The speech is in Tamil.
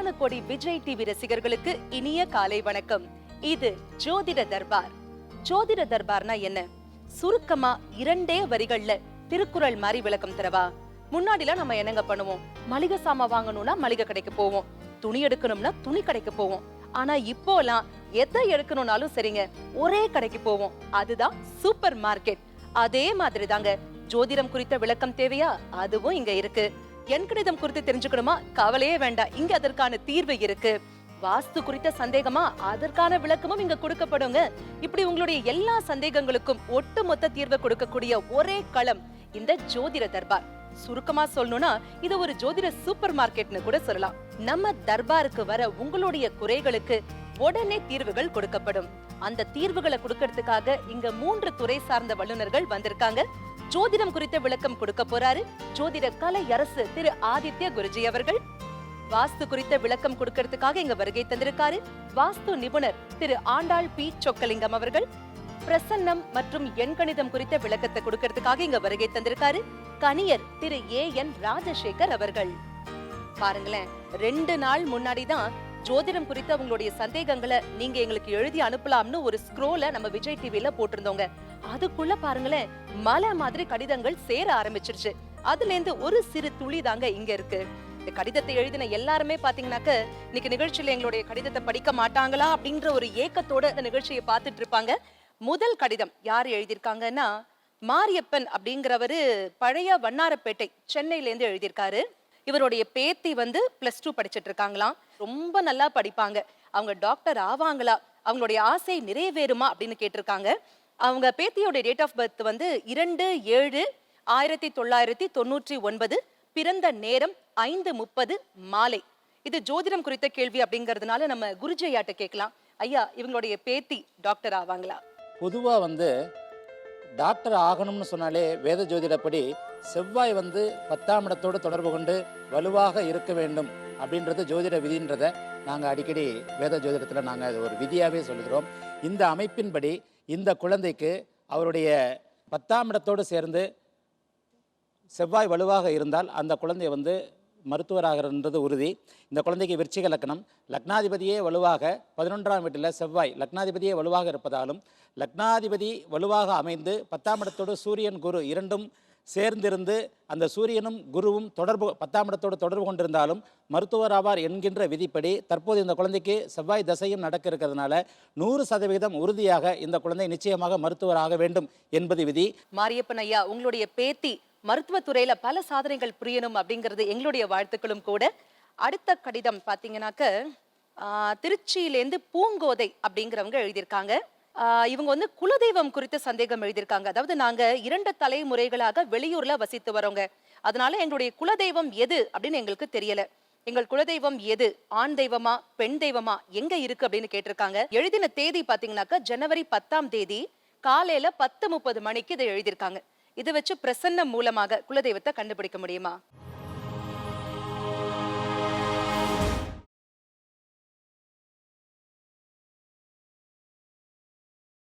கோடான கோடி விஜய் டிவி ரசிகர்களுக்கு இனிய காலை வணக்கம். இது ஜோதிட தர்பார். ஜோதிட தர்பார்னா என்ன? சுருக்கமா 2 வரிகள்ல திருக்குறள் மாதிரி விளக்கம் தரவா? முன்னாடிலாம் நம்ம என்னங்க பண்ணுவோம்? மளிகை சாமா வாங்கணும்னா மளிகை கடைக்கு போவோம், துணி எடுக்கணும்னா துணி கடைக்கு போவோம். ஆனா இப்போலாம் எதை எடுக்கணும்னாலும் சரிங்க, ஒரே கடைக்கு போவோம். அதுதான் சூப்பர் மார்க்கெட். அதே மாதிரி தாங்க ஜோதிடம் குறித்த விளக்கம் தேவையா? அதுவும் இங்க இருக்கு. எண்கணிதம் குறித்து தெரிஞ்சுக்கணுமா? கவலையே வேண்டாம், இங்க அதற்கான தீர்வு இருக்கு. வாஸ்து குறித்த சந்தேகமா? அதற்கான விளக்கமும் இங்க கொடுக்கப்படுங்க. இப்படி உங்களுடைய எல்லா சந்தேகங்களுக்கும் ஒட்டுமொத்த தீர்வை கொடுக்கக்கூடிய ஒரே களம் இந்த ஜோதிட தர்பார். சுருக்கமா சொல்லணும்னா இது ஒரு ஜோதிட சூப்பர் மார்க்கெட்னு கூட சொல்லலாம். நம்ம தர்பாருக்கு வர உங்களுடைய குறைகளுக்கு உடனே தீர்வுகள் கொடுக்கப்படும். அந்த தீர்வுகளை கொடுக்கறதுக்காக இங்க 3 துறை சார்ந்த வல்லுநர்கள் வந்திருக்காங்க. ஜோதிடம் குறித்த விளக்கம் கொடுக்க போறாரு ஜோதிட கலை அரசு திரு ஆதித்ய குருஜி அவர்கள். வாஸ்து குறித்த விளக்கம் கொடுக்கறதுக்காக இங்க வருகை தந்திருக்காரு வாஸ்து நிபுணர் திரு ஆண்டாள் பி சொக்கலிங்கம் அவர்கள். பிரசன்னம் மற்றும் எண்கணிதம் குறித்த விளக்கத்தை கொடுக்கறதுக்காக இங்க வருகை தந்திருக்காரு கணியர் திரு ஏ.என். ராஜசேகர் அவர்கள். பாருங்களேன், 2 நாள் முன்னாடிதான் ஜோதிடம் குறித்த உங்களுடைய சந்தேகங்களை நீங்க எங்களுக்கு எழுதி அனுப்பலாம்னு ஒரு ஸ்க்ரோல நம்ம விஜய் டிவில போட்டிருந்தோங்க. அதுக்குள்ள பாருங்களேன், மலை மாதிரி கடிதங்கள் சேர ஆரம்பிச்சிருச்சு. அதுல இருந்து ஒரு சிறு துளி தாங்க இங்க இருக்கு. இந்த கடிதத்தை எழுதின எல்லாருமே பாத்தீங்கன்னாக்க இன்னைக்கு நிகழ்ச்சியில எங்களுடைய கடிதத்தை படிக்க மாட்டாங்களா அப்படின்ற ஒரு ஏக்கத்தோட இந்த நிகழ்ச்சியை பார்த்துட்டு இருப்பாங்க. முதல் கடிதம் யார் எழுதியிருக்காங்கன்னா, மாரியப்பன் அப்படிங்கிறவரு பழைய வண்ணாரப்பேட்டை சென்னையில இருந்து எழுதியிருக்காரு. இவருடைய பேத்தி +2 படிச்சிட்டு இருக்காங்களாம். ரொம்ப நல்லா படிப்பாங்க. அவங்க டாக்டர் ஆவாங்களா, அவங்களுடைய ஆசை நிறைவேறுமா அப்படின்னு கேட்டிருக்காங்க. அவங்க பேத்தியோட டேட் ஆஃப் பர்த் 2/7/1999, பிறந்த நேரம் 5:30 மாலை. இது ஜோதிடம் குறித்த கேள்வி அப்படிங்கறதுனால நம்ம குருஜி ஐயாட்ட கேட்கலாம். ஐயா, இவங்களுடைய பேத்தி டாக்டர் ஆவாங்களா? பொதுவா டாக்டர் ஆகணும்னு சொன்னாலே வேத ஜோதிடப்படி செவ்வாய் 10ஆம் இடத்தோடு தொடர்பு கொண்டு வலுவாக இருக்க வேண்டும் அப்படின்றது ஜோதிட விதின்றதை நாங்கள் அடிக்கடி வேத ஜோதிடத்தில் நாங்கள் அது ஒரு விதியாகவே சொல்கிறோம். இந்த அமைப்பின்படி இந்த குழந்தைக்கு அவருடைய 10ஆம் இடத்தோடு சேர்ந்து செவ்வாய் வலுவாக இருந்தால் அந்த குழந்தை மருத்துவராகிறது உறுதி. இந்த குழந்தைக்கு விருச்சிக லக்னம், லக்னாதிபதியே வலுவாக 11ஆம் வீட்டில் செவ்வாய் லக்னாதிபதியே வலுவாக இருப்பதாலும் லக்னாதிபதி வலுவாக அமைந்து 10ஆம் இடத்தோடு சூரியன் குரு இரண்டும் சேர்ந்திருந்து அந்த சூரியனும் குருவும் 10ஆம் இடத்தோடு தொடர்பு கொண்டிருந்தாலும் மருத்துவராவார் என்கின்ற விதிப்படி தற்போது இந்த குழந்தைக்கு செவ்வாய் தசையும் நடக்க இருக்கிறதுனால 100% உறுதியாக இந்த குழந்தை நிச்சயமாக மருத்துவராக வேண்டும் என்பது விதி. மாரியப்பன் ஐயா, உங்களுடைய பேத்தி மருத்துவத்துறையில பல சாதனைகள் புரியணும் அப்படிங்கிறது எங்களுடைய வாழ்த்துக்களும் கூட. அடுத்த கடிதம் பாத்தீங்கன்னாக்க திருச்சியிலேருந்து பூங்கோதை அப்படிங்கிறவங்க எழுதியிருக்காங்க. இவங்க குலதெய்வம் குறித்த சந்தேகம் எழுதியிருக்காங்க. அதாவது நாங்க 2 தலைமுறைகளாக வெளியூர்ல வசித்து வரோங்க. அதனால எங்களுடைய குலதெய்வம் எது அப்படின்னு எங்களுக்கு தெரியல. எங்கள் குலதெய்வம் எது, ஆண் தெய்வமா பெண் தெய்வமா, எங்க இருக்கு அப்படின்னு கேட்டிருக்காங்க. எழுதின தேதி பாத்தீங்கன்னாக்க ஜனவரி 10ஆம் தேதி காலையில 10:30 மணிக்கு இதை எழுதியிருக்காங்க. இதை வச்சு பிரசன்னம் மூலமாக குலதெய்வத்தை கண்டுபிடிக்க முடியுமா?